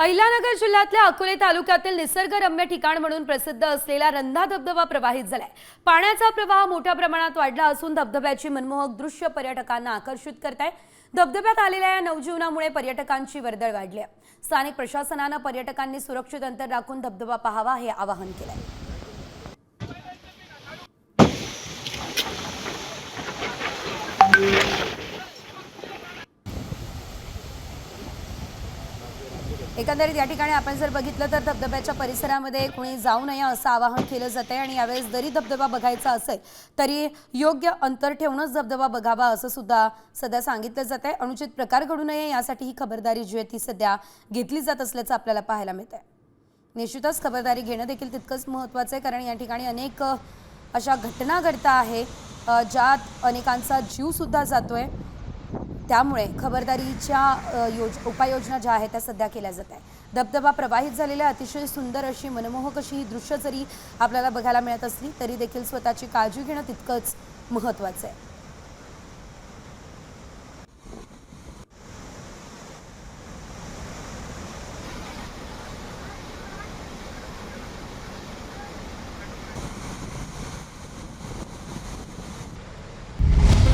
अहिल्यानगर जिल्ह्यातल्या अकोले तालुक्यातील निसर्गरम्य ठिकाण म्हणून प्रसिद्ध असलेला रंधा धबधबा प्रवाहित झालाय। पाण्याचा प्रवाह मोठ्या प्रमाणात वाढला असून धबधब्याची मनमोहक दृश्य पर्यटकांना आकर्षित करताय। धबधब्यात आलेल्या या नवजीवनामुळे पर्यटकांची वर्दळ वाढली आहे। स्थानिक प्रशासनाने पर्यटकांनी सुरक्षित अंतर राखून धबधबा पाहावा हे आवाहन केलंय। एकंदरीत या ठिकाणी आपण जर बघितलं तर धबधब्याच्या परिसरामध्ये कोणी जाऊ नये असं आवाहन केलं जाते आणि यावेळेस जरी धबधबा बघायचा असेल तरी योग्य अंतर ठेवूनच धबधबा बघावा असं सुद्धा सध्या सांगितलं जाते। अनुचित प्रकार घडू नये यासाठी ही खबरदारी जी आहे ती सध्या घेतली जात असल्याचं आपल्याला पाहायला मिळतंय। निश्चितच खबरदारी घेणं देखील तितकंच महत्त्वाचं आहे, कारण या ठिकाणी अनेक अशा घटना घडता आहे ज्यात अनेकांचा जीव सुद्धा जातोय। त्यामुळे खबरदारीच्या उपाययोजना ज्या आहेत त्या सध्या केल्या जात आहेत। धबधबा प्रवाहित झालेल्या अतिशय सुंदर अशी मनमोहक अशी ही दृश्य जरी आपल्याला बघायला मिळत असली तरी देखील स्वतःची काळजी घेणं तितकंच महत्त्वाचं आहे।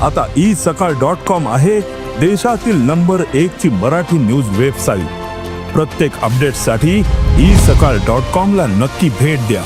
आता isakal.com आहे देशातील नंबर 1 ची मराठी न्यूज वेबसाईट। प्रत्येक अपडेटसाठी isakal.com ला नक्की भेट द्या।